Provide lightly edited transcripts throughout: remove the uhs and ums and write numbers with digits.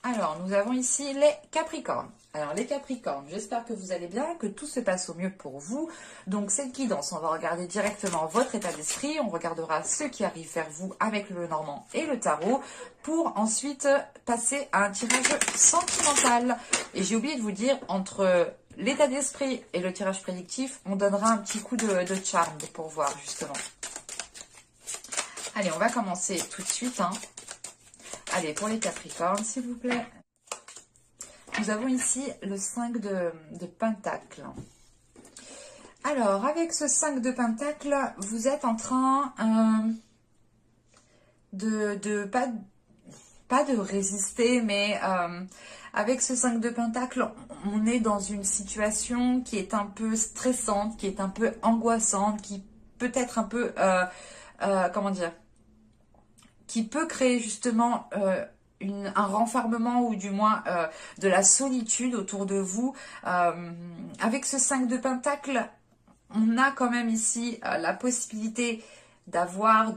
Alors, nous avons ici les Capricornes. Alors, les Capricornes, j'espère que vous allez bien, que tout se passe au mieux pour vous. Donc, cette guidance, on va regarder directement votre état d'esprit. On regardera ce qui arrive vers vous avec le Normand et le Tarot pour ensuite passer à un tirage sentimental. Et j'ai oublié de vous dire, entre l'état d'esprit et le tirage prédictif, on donnera un petit coup de charme pour voir, justement. Allez, on va commencer tout de suite, hein. Allez, pour les Capricornes, s'il vous plaît. Nous avons ici le 5 de Pentacle. Alors, avec ce 5 de Pentacle, vous êtes en train pas de résister, mais avec ce 5 de Pentacle, on est dans une situation qui est un peu stressante, qui est un peu angoissante, qui peut être un peu, comment dire, qui peut créer justement un renfermement ou du moins de la solitude autour de vous. Avec ce 5 de Pentacle, on a quand même ici la possibilité d'avoir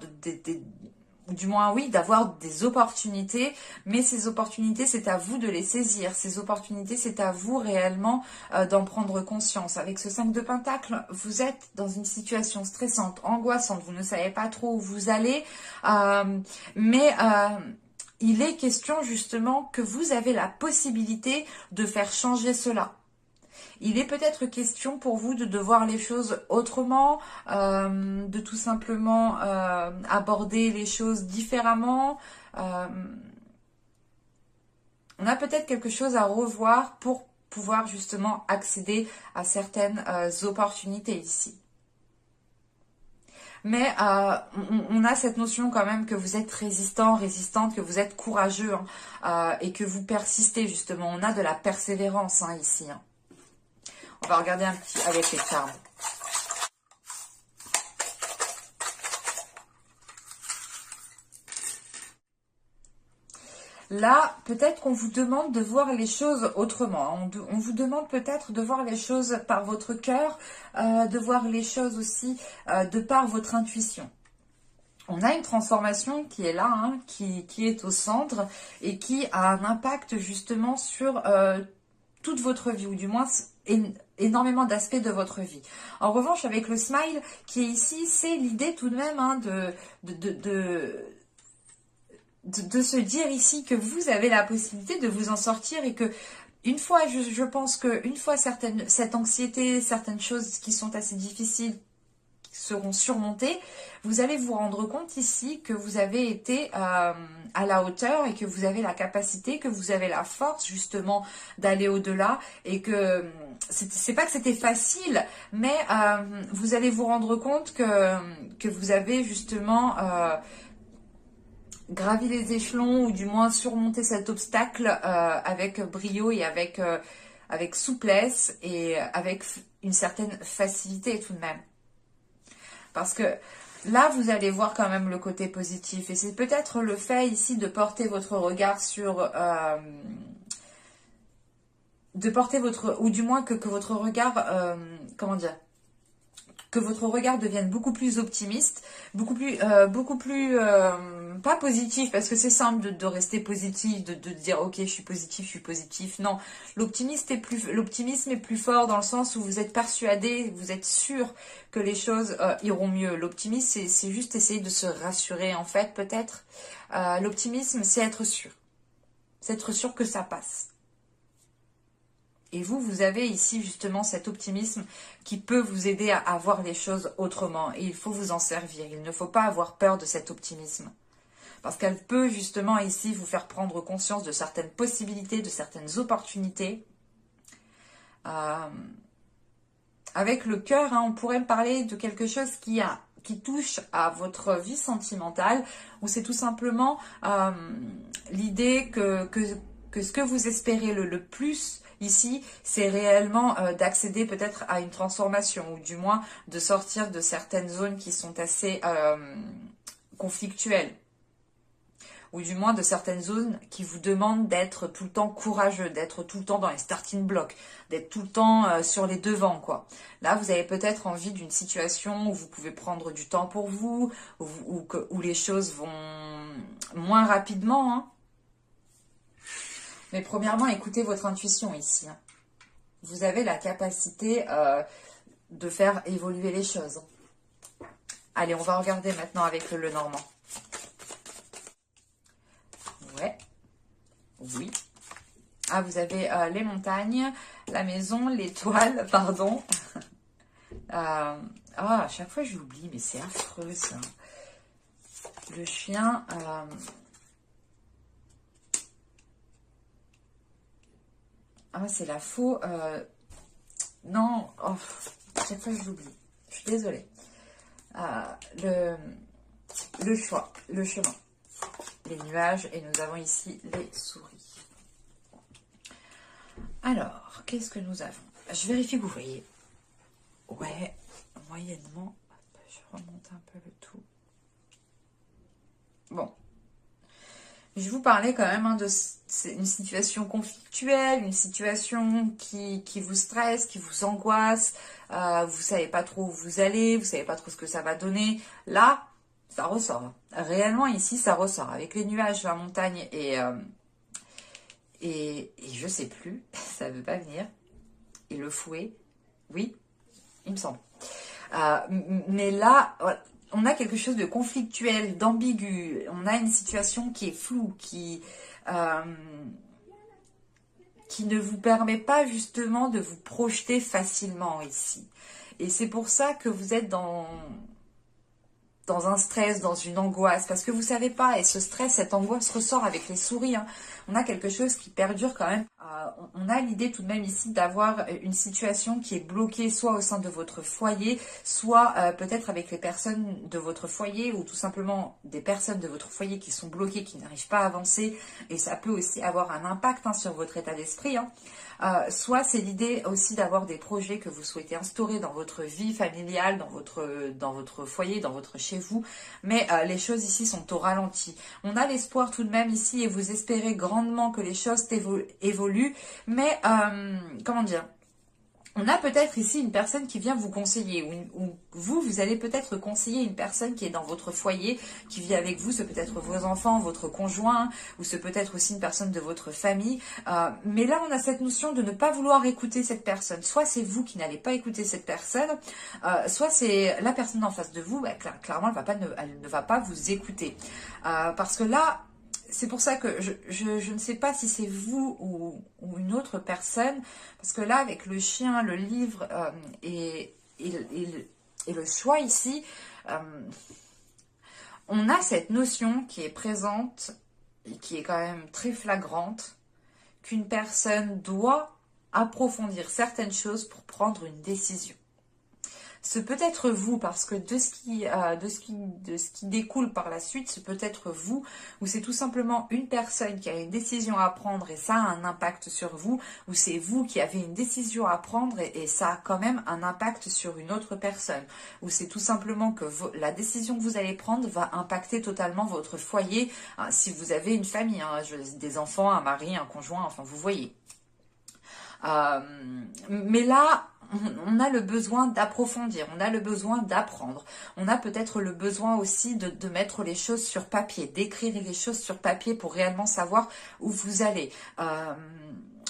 du moins oui, d'avoir des opportunités, mais ces opportunités, c'est à vous de les saisir. Ces opportunités, c'est à vous réellement d'en prendre conscience. Avec ce 5 de Pentacle, vous êtes dans une situation stressante, angoissante, vous ne savez pas trop où vous allez, mais il est question justement que vous avez la possibilité de faire changer cela. Il est peut-être question pour vous de voir les choses autrement, de tout simplement aborder les choses différemment. On a peut-être quelque chose à revoir pour pouvoir justement accéder à certaines opportunités ici. Mais on a cette notion quand même que vous êtes résistant, résistante, que vous êtes courageux et que vous persistez justement. On a de la persévérance ici. On va regarder un petit avec les cartes. Là, peut-être qu'on vous demande de voir les choses autrement. On vous demande peut-être de voir les choses par votre cœur, de voir les choses aussi de par votre intuition. On a une transformation qui est là, hein, qui est au centre et qui a un impact justement sur toute votre vie, ou du moins énormément d'aspects de votre vie. En revanche, avec le smile qui est ici, c'est l'idée tout de même hein, de se dire ici que vous avez la possibilité de vous en sortir et que une fois, je pense qu'une fois cette anxiété, certaines choses qui sont assez difficiles seront surmontées, vous allez vous rendre compte ici que vous avez été à la hauteur et que vous avez la capacité, que vous avez la force justement d'aller au-delà et que c'est pas que c'était facile, mais vous allez vous rendre compte que vous avez justement gravi les échelons ou du moins surmonté cet obstacle avec brio et avec souplesse et avec une certaine facilité tout de même. Parce que là, vous allez voir quand même le côté positif. Et c'est peut-être le fait ici de porter votre regard sur... de porter votre... Ou du moins que votre regard... comment dire, que votre regard devienne beaucoup plus optimiste, beaucoup plus pas positif, parce que c'est simple de rester positif, de dire ok je suis positif, non, l'optimisme est plus fort dans le sens où vous êtes persuadé, vous êtes sûr que les choses iront mieux. L'optimisme c'est juste essayer de se rassurer en fait peut-être, l'optimisme c'est être sûr que ça passe. Et vous avez ici justement cet optimisme qui peut vous aider à voir les choses autrement. Et il faut vous en servir. Il ne faut pas avoir peur de cet optimisme. Parce qu'elle peut justement ici vous faire prendre conscience de certaines possibilités, de certaines opportunités. Avec le cœur, hein, on pourrait parler de quelque chose qui touche à votre vie sentimentale, où c'est tout simplement l'idée que ce que vous espérez le plus ici, c'est réellement d'accéder peut-être à une transformation, ou du moins de sortir de certaines zones qui sont assez conflictuelles, ou du moins de certaines zones qui vous demandent d'être tout le temps courageux, d'être tout le temps dans les starting blocks, d'être tout le temps sur les devants, quoi. Là, vous avez peut-être envie d'une situation où vous pouvez prendre du temps pour vous, où les choses vont moins rapidement, hein. Mais premièrement, écoutez votre intuition ici. Hein. Vous avez la capacité de faire évoluer les choses. Allez, on va regarder maintenant avec le Normand. Ouais. Oui. Ah, vous avez les montagnes, la maison, l'étoile, pardon. À chaque fois j'oublie, mais c'est affreux ça. Le chien. Ah, c'est la faux. Non, oh, chaque fois je l'oublie. Je suis désolée. Le choix, le chemin. Les nuages et nous avons ici les souris. Alors, qu'est-ce que nous avons? Je vérifie que vous voyez. Ouais, moyennement. Je remonte un peu le tout. Bon. Je vous parlais quand même de une situation conflictuelle, une situation qui vous stresse, qui vous angoisse. Vous savez pas trop où vous allez, vous savez pas trop ce que ça va donner. Là, ça ressort. Réellement, ici, ça ressort. Avec les nuages, la montagne et je sais plus, ça veut pas venir. Et le fouet, oui, il me semble. Mais là, on a quelque chose de conflictuel, d'ambigu. On a une situation qui est floue, qui ne vous permet pas justement de vous projeter facilement ici. Et c'est pour ça que vous êtes dans un stress, dans une angoisse, parce que vous savez pas, et ce stress, cette angoisse ressort avec les souris. Hein. On a quelque chose qui perdure quand même. On a l'idée tout de même ici d'avoir une situation qui est bloquée, soit au sein de votre foyer, soit peut-être avec les personnes de votre foyer, ou tout simplement des personnes de votre foyer qui sont bloquées, qui n'arrivent pas à avancer, et ça peut aussi avoir un impact sur votre état d'esprit. Hein. Soit c'est l'idée aussi d'avoir des projets que vous souhaitez instaurer dans votre vie familiale, dans votre foyer, dans votre chez vous, mais les choses ici sont au ralenti. On a l'espoir tout de même ici et vous espérez grandement que les choses évoluent, mais comment dire, on a peut-être ici une personne qui vient vous conseiller, ou vous allez peut-être conseiller une personne qui est dans votre foyer, qui vit avec vous, c'est peut-être vos enfants, votre conjoint, ou c'est peut-être aussi une personne de votre famille. Mais là, on a cette notion de ne pas vouloir écouter cette personne. Soit c'est vous qui n'allez pas écouter cette personne, soit c'est la personne en face de vous, bah, clairement, elle ne va pas vous écouter. Parce que là, c'est pour ça que je ne sais pas si c'est vous ou une autre personne, parce que là, avec le chien, le livre et le choix ici, on a cette notion qui est présente et qui est quand même très flagrante, qu'une personne doit approfondir certaines choses pour prendre une décision. C'est peut-être vous, parce que de ce qui découle par la suite, c'est peut-être vous, ou c'est tout simplement une personne qui a une décision à prendre et ça a un impact sur vous, ou c'est vous qui avez une décision à prendre et ça a quand même un impact sur une autre personne, ou c'est tout simplement que la décision que vous allez prendre va impacter totalement votre foyer, hein, si vous avez une famille, hein, des enfants, un mari, un conjoint, enfin vous voyez. Mais là, on a le besoin d'approfondir, on a le besoin d'apprendre. On a peut-être le besoin aussi de mettre les choses sur papier, d'écrire les choses sur papier pour réellement savoir où vous allez.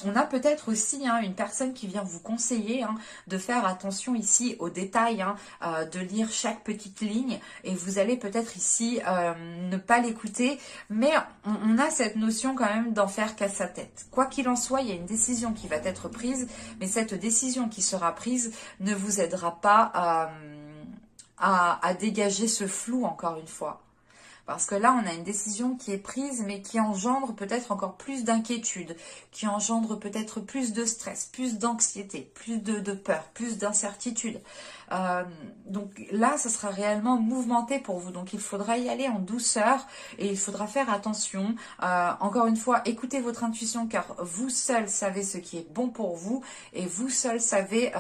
On a peut-être aussi une personne qui vient vous conseiller de faire attention ici aux détails, de lire chaque petite ligne et vous allez peut-être ici ne pas l'écouter, mais on a cette notion quand même d'en faire qu'à sa tête. Quoi qu'il en soit, il y a une décision qui va être prise, mais cette décision qui sera prise ne vous aidera pas à dégager ce flou encore une fois. Parce que là, on a une décision qui est prise, mais qui engendre peut-être encore plus d'inquiétude, qui engendre peut-être plus de stress, plus d'anxiété, plus de peur, plus d'incertitude. Donc là, ça sera réellement mouvementé pour vous. Donc il faudra y aller en douceur et il faudra faire attention. Encore une fois, écoutez votre intuition car vous seul savez ce qui est bon pour vous et vous seul savez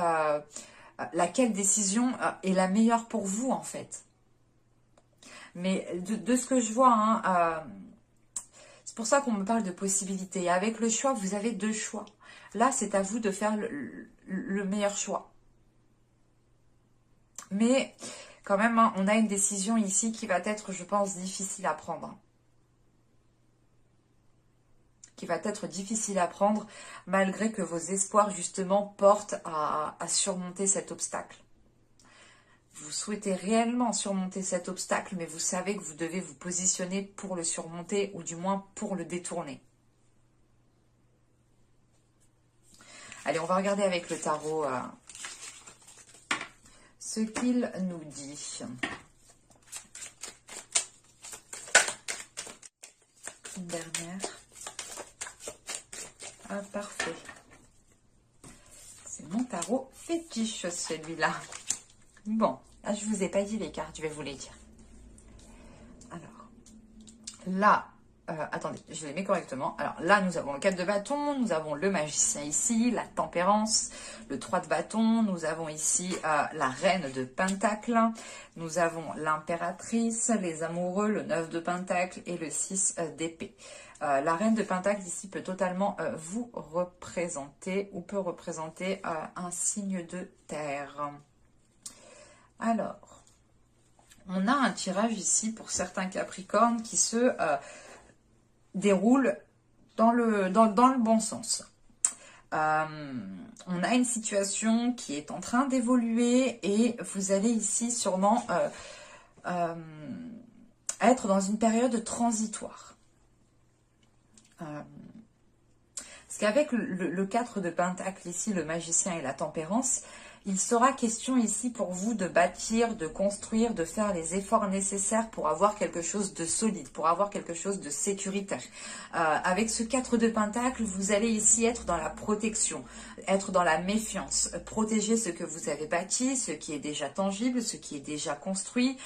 laquelle décision est la meilleure pour vous en fait. Mais de ce que je vois, c'est pour ça qu'on me parle de possibilités. Avec le choix, vous avez deux choix. Là, c'est à vous de faire le meilleur choix. Mais quand même, on a une décision ici qui va être, je pense, difficile à prendre. qui va être difficile à prendre, malgré que vos espoirs justement portent à surmonter cet obstacle. Vous souhaitez réellement surmonter cet obstacle, mais vous savez que vous devez vous positionner pour le surmonter, ou du moins pour le détourner. Allez, on va regarder avec le tarot ce qu'il nous dit. Une dernière. Ah, parfait. C'est mon tarot fétiche, celui-là. Bon, là, je vous ai pas dit les cartes, je vais vous les dire. Alors, là, attendez, je les mets correctement. Alors là, nous avons le 4 de bâton, nous avons le magicien ici, la tempérance, le 3 de bâton, nous avons ici la reine de pentacle, nous avons l'impératrice, les amoureux, le 9 de pentacle et le 6 d'épée. La reine de pentacle ici peut totalement vous représenter ou peut représenter un signe de terre. Alors, on a un tirage ici pour certains capricornes qui se déroule dans le bon sens. On a une situation qui est en train d'évoluer et vous allez ici sûrement être dans une période transitoire. Parce qu'avec le 4 de pentacle ici, le magicien et la tempérance, il sera question ici pour vous de bâtir, de construire, de faire les efforts nécessaires pour avoir quelque chose de solide, pour avoir quelque chose de sécuritaire. Avec ce 4 de pentacle, vous allez ici être dans la protection, être dans la méfiance, protéger ce que vous avez bâti, ce qui est déjà tangible, ce qui est déjà construit,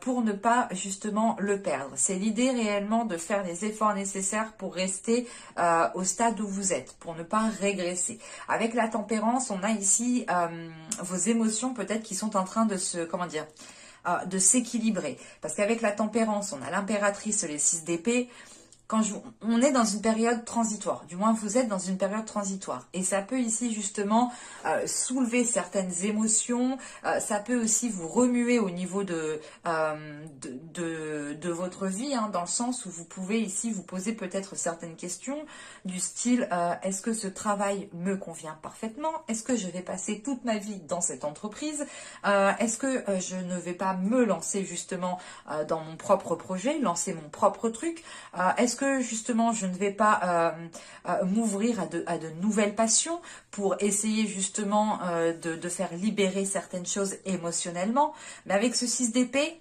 pour ne pas justement le perdre. C'est l'idée réellement de faire les efforts nécessaires pour rester au stade où vous êtes, pour ne pas régresser. Avec la tempérance, on a ici vos émotions peut-être qui sont en train de se, comment dire, de s'équilibrer. Parce qu'avec la tempérance, on a l'impératrice, les 6 d'épée. On est dans une période transitoire, du moins vous êtes dans une période transitoire. Et ça peut ici justement soulever certaines émotions, ça peut aussi vous remuer au niveau de votre vie, hein, dans le sens où vous pouvez ici vous poser peut-être certaines questions du style est-ce que ce travail me convient parfaitement? Est-ce que je vais passer toute ma vie dans cette entreprise? Est-ce que je ne vais pas me lancer justement dans mon propre projet, lancer mon propre truc? Est-ce que justement je ne vais pas m'ouvrir à de nouvelles passions pour essayer justement de faire libérer certaines choses émotionnellement? Mais avec ce 6 d'épée,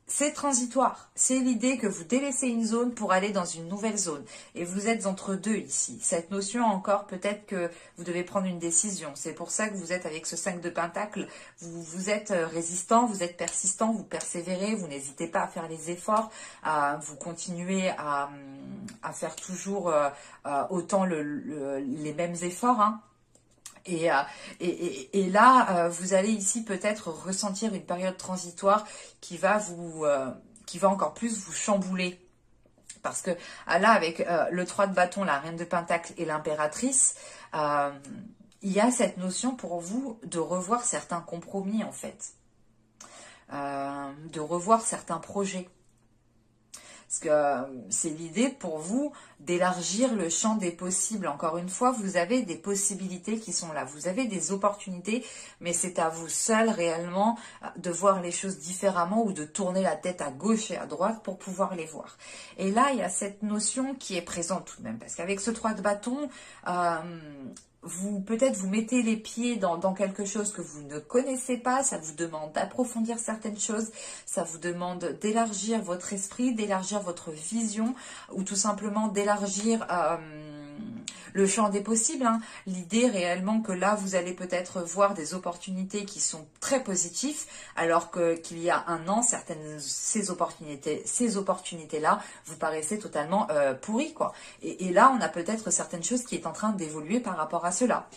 c'est transitoire. C'est l'idée que vous délaissez une zone pour aller dans une nouvelle zone. Et vous êtes entre deux ici. Cette notion encore, peut-être que vous devez prendre une décision. C'est pour ça que vous êtes avec ce 5 de pentacle. Vous êtes résistant, vous êtes persistant, vous persévérez, vous n'hésitez pas à faire les efforts, vous continuez à faire toujours autant les mêmes efforts, hein. Et là, vous allez ici peut-être ressentir une période transitoire qui va encore plus vous chambouler. Parce que là, avec le 3 de bâton, la reine de pentacle et l'impératrice, il y a cette notion pour vous de revoir certains compromis en fait. De revoir certains projets. Parce que c'est l'idée pour vous d'élargir le champ des possibles. Encore une fois, vous avez des possibilités qui sont là. Vous avez des opportunités, mais c'est à vous seul réellement de voir les choses différemment ou de tourner la tête à gauche et à droite pour pouvoir les voir. Et là, il y a cette notion qui est présente tout de même. Parce qu'avec ce 3 de bâton, peut-être vous mettez les pieds dans quelque chose que vous ne connaissez pas, ça vous demande d'approfondir certaines choses, ça vous demande d'élargir votre esprit, d'élargir votre vision, ou tout simplement d'élargir le champ des possibles, hein. L'idée réellement que là, vous allez peut-être voir des opportunités qui sont très positives, alors qu'il y a un an, ces opportunités-là vous paraissaient totalement pourries, quoi. Et là, on a peut-être certaines choses qui est en train d'évoluer par rapport à cela,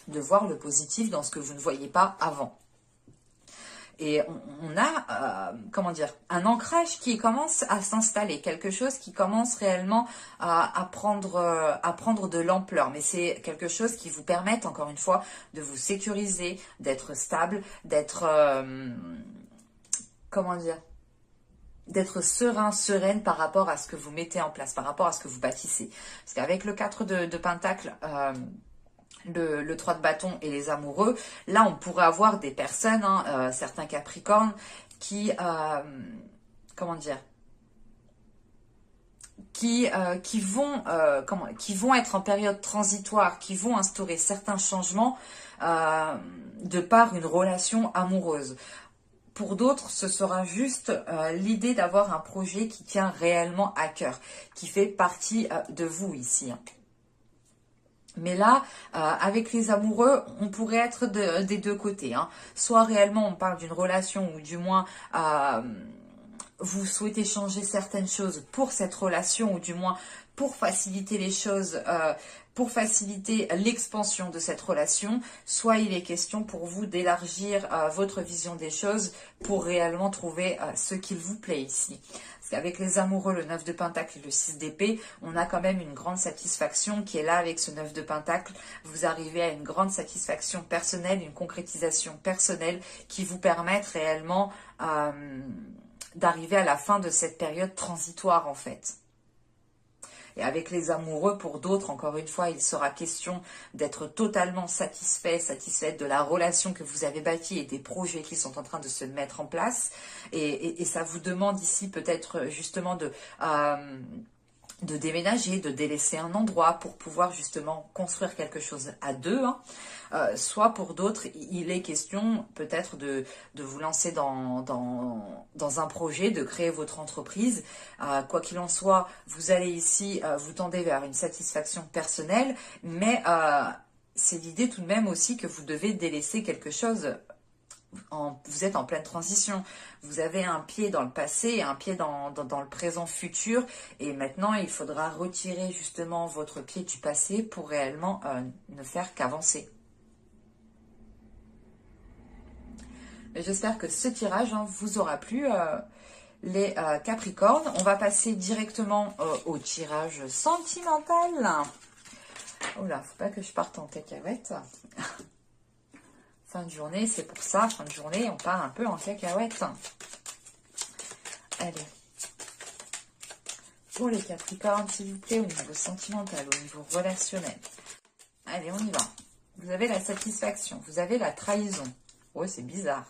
de voir le positif dans ce que vous ne voyez pas avant. Et on a, comment dire, un ancrage qui commence à s'installer, quelque chose qui commence réellement à prendre de l'ampleur. Mais c'est quelque chose qui vous permet, encore une fois, de vous sécuriser, d'être stable, d'être, comment dire, d'être serein, sereine par rapport à ce que vous mettez en place, par rapport à ce que vous bâtissez. Parce qu'avec le 4 de Pentacle, le 3 de bâton et les amoureux, là on pourrait avoir des personnes, hein, certains Capricornes, qui, comment dire, qui vont être en période transitoire, qui vont instaurer certains changements de par une relation amoureuse. Pour d'autres, ce sera juste l'idée d'avoir un projet qui tient réellement à cœur, qui fait partie de vous ici. Mais là, avec les amoureux, on pourrait être des deux côtés. Hein. Soit réellement on parle d'une relation, ou du moins vous souhaitez changer certaines choses pour cette relation, ou du moins pour faciliter les choses, pour faciliter l'expansion de cette relation, soit il est question pour vous d'élargir votre vision des choses pour réellement trouver ce qu'il vous plaît ici. Parce qu'avec les amoureux, le 9 de Pentacle et le 6 d'épée, on a quand même une grande satisfaction qui est là avec ce 9 de Pentacle. Vous arrivez à une grande satisfaction personnelle, une concrétisation personnelle qui vous permettent réellement d'arriver à la fin de cette période transitoire en fait. Et avec les amoureux, pour d'autres, encore une fois, il sera question d'être totalement satisfaite de la relation que vous avez bâtie et des projets qui sont en train de se mettre en place. Et ça vous demande ici peut-être justement de déménager, de délaisser un endroit pour pouvoir justement construire quelque chose à deux. Hein. Soit pour d'autres, il est question peut-être de vous lancer dans un projet, de créer votre entreprise. Quoi qu'il en soit, vous allez ici vous tendez vers une satisfaction personnelle, mais c'est l'idée tout de même aussi que vous devez délaisser quelque chose. Vous êtes en pleine transition, vous avez un pied dans le passé et un pied dans le présent futur, et maintenant il faudra retirer justement votre pied du passé pour réellement ne faire qu'avancer. J'espère que ce tirage vous aura plu, les Capricornes. On va passer directement au tirage sentimental. Oh là, faut pas que je parte en cacahuète. Fin de journée, c'est pour ça, fin de journée, on part un peu en cacahuète. Allez. Pour les Capricornes, s'il vous plaît, au niveau sentimental, au niveau relationnel. Allez, on y va. Vous avez la satisfaction, vous avez la trahison. Oh, c'est bizarre.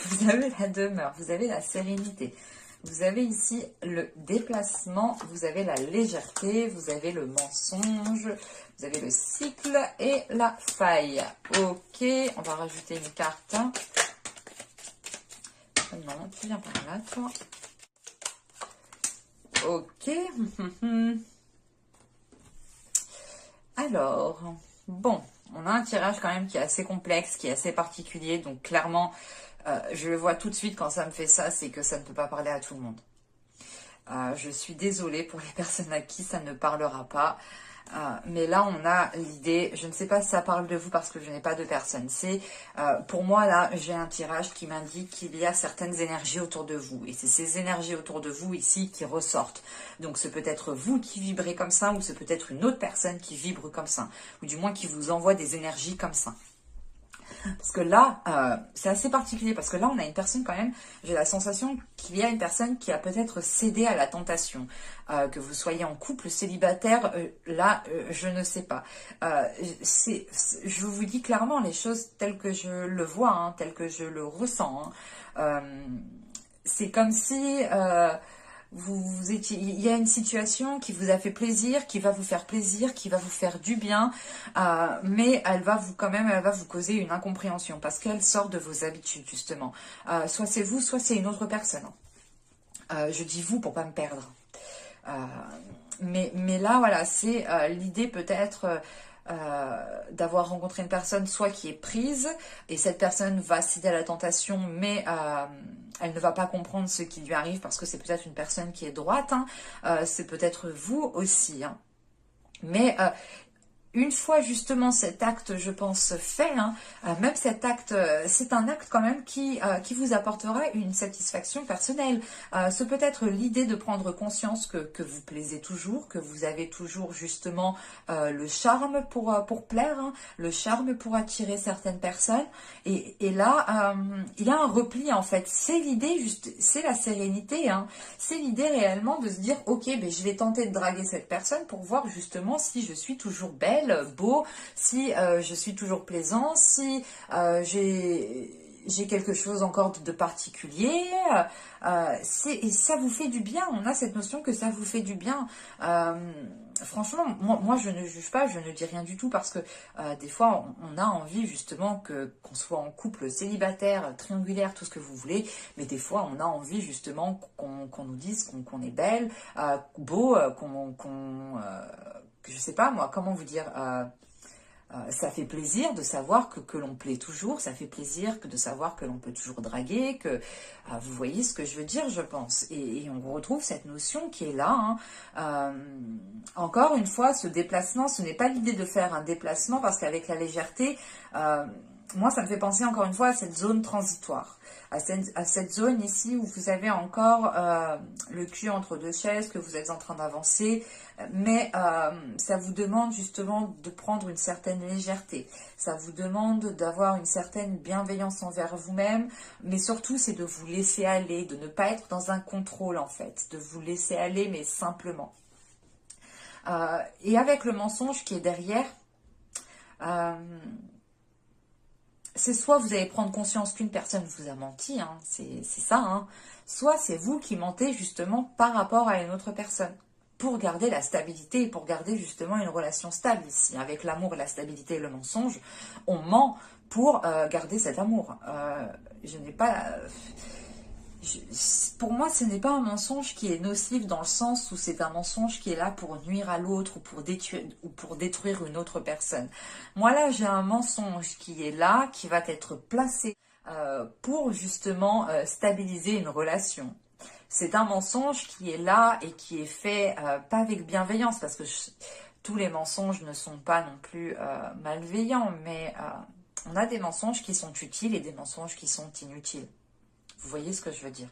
Vous avez la demeure, vous avez la sérénité. Vous avez ici le déplacement, vous avez la légèreté, vous avez le mensonge, vous avez le cycle et la faille. Ok, on va rajouter une carte. Non, tu viens par là, toi. Ok. Alors, bon, on a un tirage quand même qui est assez complexe, qui est assez particulier, donc clairement... je le vois tout de suite quand ça me fait ça, c'est que ça ne peut pas parler à tout le monde. Je suis désolée pour les personnes à qui ça ne parlera pas. Mais là, on a l'idée, je ne sais pas si ça parle de vous parce que je n'ai pas de personne. C'est pour moi, là, j'ai un tirage qui m'indique qu'il y a certaines énergies autour de vous. Et c'est ces énergies autour de vous ici qui ressortent. Donc, ce peut être vous qui vibrez comme ça, ou ce peut être une autre personne qui vibre comme ça. Ou du moins qui vous envoie des énergies comme ça. Parce que là, c'est assez particulier, parce que là, on a une personne quand même, j'ai la sensation qu'il y a une personne qui a peut-être cédé à la tentation. Que vous soyez en couple, célibataire, là, je ne sais pas. Je vous dis clairement les choses telles que je le vois, hein, telles que je le ressens. Hein. C'est comme si... il y a une situation qui vous a fait plaisir, qui va vous faire plaisir, qui va vous faire du bien, mais elle va vous causer une incompréhension parce qu'elle sort de vos habitudes justement. Soit c'est vous, soit c'est une autre personne. Je dis vous pour pas me perdre. Mais là, voilà, c'est l'idée peut-être d'avoir rencontré une personne soit qui est prise et cette personne va céder à la tentation, mais elle ne va pas comprendre ce qui lui arrive parce que c'est peut-être une personne qui est droite, hein, c'est peut-être vous aussi, hein. Mais une fois justement cet acte, je pense, fait, hein, même cet acte, c'est un acte quand même qui vous apportera une satisfaction personnelle. Ce peut être l'idée de prendre conscience que vous plaisez toujours, que vous avez toujours justement le charme pour plaire, hein, le charme pour attirer certaines personnes. Et là, il y a un repli en fait. C'est l'idée, juste, c'est la sérénité. Hein. C'est l'idée réellement de se dire, ok, ben, je vais tenter de draguer cette personne pour voir justement si je suis toujours belle, beau, si je suis toujours plaisant, si j'ai quelque chose encore de particulier, et ça vous fait du bien, on a cette notion que ça vous fait du bien. Franchement, moi je ne juge pas, je ne dis rien du tout parce que des fois on a envie justement qu'on soit en couple, célibataire, triangulaire, tout ce que vous voulez, mais des fois on a envie justement qu'on nous dise qu'on est belle, beau, je sais pas moi, comment vous dire, ça fait plaisir de savoir que l'on plaît toujours, ça fait plaisir de savoir que l'on peut toujours draguer, que vous voyez ce que je veux dire, je pense. Et on retrouve cette notion qui est là. Hein. Encore une fois, ce déplacement, ce n'est pas l'idée de faire un déplacement parce qu'avec la légèreté, moi ça me fait penser encore une fois à cette zone transitoire. À cette zone ici où vous avez encore le cul entre deux chaises, que vous êtes en train d'avancer, mais ça vous demande justement de prendre une certaine légèreté, ça vous demande d'avoir une certaine bienveillance envers vous-même, mais surtout c'est de vous laisser aller, de ne pas être dans un contrôle en fait, de vous laisser aller mais simplement. Et avec le mensonge qui est derrière, c'est soit vous allez prendre conscience qu'une personne vous a menti, hein, c'est ça, hein, soit c'est vous qui mentez justement par rapport à une autre personne, pour garder la stabilité et pour garder justement une relation stable ici. Avec l'amour, la stabilité et le mensonge, on ment pour garder cet amour. Je n'ai pas... pour moi, ce n'est pas un mensonge qui est nocif dans le sens où c'est un mensonge qui est là pour nuire à l'autre ou pour détruire une autre personne. Moi, là, j'ai un mensonge qui est là, qui va être placé pour justement stabiliser une relation. C'est un mensonge qui est là et qui est fait pas avec bienveillance, parce que tous les mensonges ne sont pas non plus malveillants, mais on a des mensonges qui sont utiles et des mensonges qui sont inutiles. Vous voyez ce que je veux dire?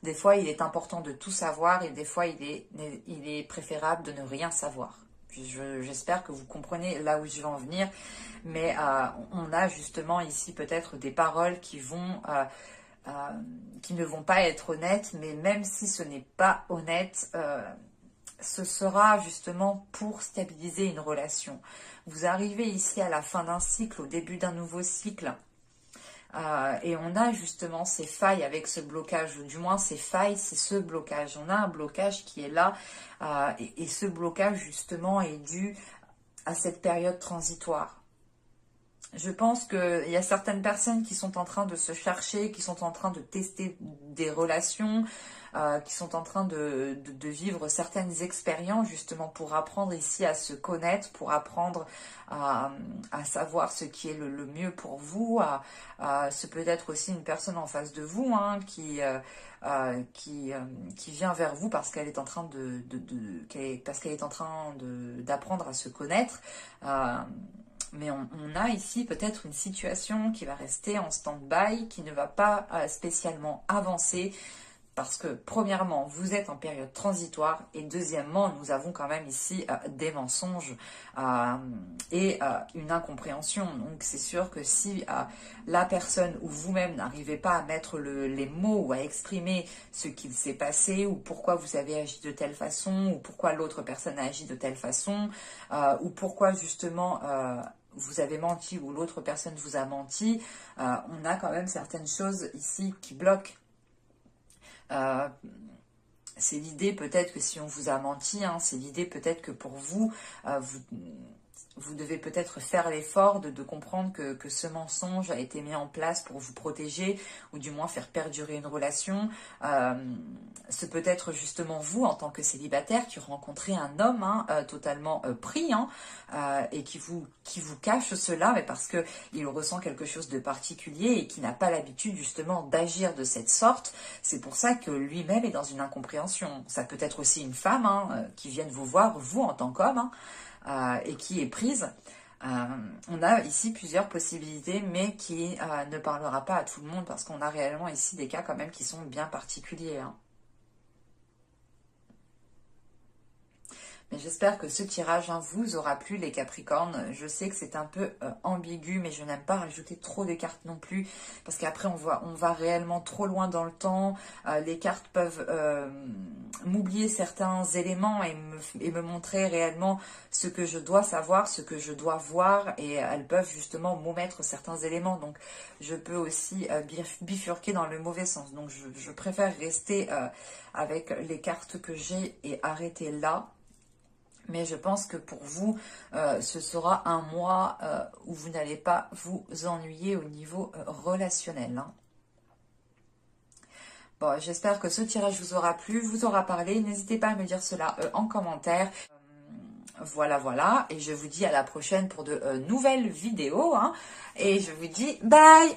Des fois, il est important de tout savoir et des fois, il est préférable de ne rien savoir. J'espère que vous comprenez là où je veux en venir. Mais on a justement ici peut-être des paroles qui ne vont pas être honnêtes. Mais même si ce n'est pas honnête, ce sera justement pour stabiliser une relation. Vous arrivez ici à la fin d'un cycle, au début d'un nouveau cycle. Et on a justement ces failles avec ce blocage, ou du moins ces failles, c'est ce blocage. On a un blocage qui est là, et ce blocage justement est dû à cette période transitoire. Je pense qu'il y a certaines personnes qui sont en train de se chercher, qui sont en train de tester des relations, qui sont en train de vivre certaines expériences justement pour apprendre ici à se connaître, pour apprendre à savoir ce qui est le mieux pour vous. Ce peut être aussi une personne en face de vous hein, qui vient vers vous parce qu'elle est en train d'apprendre à se connaître. Mais on a ici peut-être une situation qui va rester en stand-by, qui ne va pas spécialement avancer, parce que premièrement, vous êtes en période transitoire, et deuxièmement, nous avons quand même ici des mensonges et une incompréhension. Donc c'est sûr que si la personne ou vous-même n'arrivez pas à mettre les mots ou à exprimer ce qu'il s'est passé, ou pourquoi vous avez agi de telle façon, ou pourquoi l'autre personne a agi de telle façon, ou pourquoi justement... vous avez menti ou l'autre personne vous a menti, on a quand même certaines choses ici qui bloquent. C'est l'idée peut-être que si on vous a menti, hein, c'est l'idée peut-être que pour vous, vous devez peut-être faire l'effort de comprendre que ce mensonge a été mis en place pour vous protéger, ou du moins faire perdurer une relation. C'est peut-être justement vous, en tant que célibataire, qui rencontrez un homme hein, totalement pris, hein, et qui vous cache cela, mais parce qu'il ressent quelque chose de particulier et qui n'a pas l'habitude justement d'agir de cette sorte. C'est pour ça que lui-même est dans une incompréhension. Ça peut être aussi une femme hein, qui vient vous voir, vous en tant qu'homme, hein, et qui est prise. On a ici plusieurs possibilités, mais qui ne parlera pas à tout le monde parce qu'on a réellement ici des cas quand même qui sont bien particuliers, hein. Mais j'espère que ce tirage vous aura plu, les Capricornes. Je sais que c'est un peu ambigu, mais je n'aime pas rajouter trop de cartes non plus, parce qu'après on va réellement trop loin dans le temps. Les cartes peuvent m'oublier certains éléments et me montrer réellement ce que je dois savoir, ce que je dois voir, et elles peuvent justement m'omettre certains éléments. Donc je peux aussi bifurquer dans le mauvais sens. Donc je préfère rester avec les cartes que j'ai et arrêter là. Mais je pense que pour vous, ce sera un mois où vous n'allez pas vous ennuyer au niveau relationnel, hein. Bon, j'espère que ce tirage vous aura plu, vous aura parlé. N'hésitez pas à me dire cela en commentaire. Voilà, voilà. Et je vous dis à la prochaine pour de nouvelles vidéos, hein. Et je vous dis bye!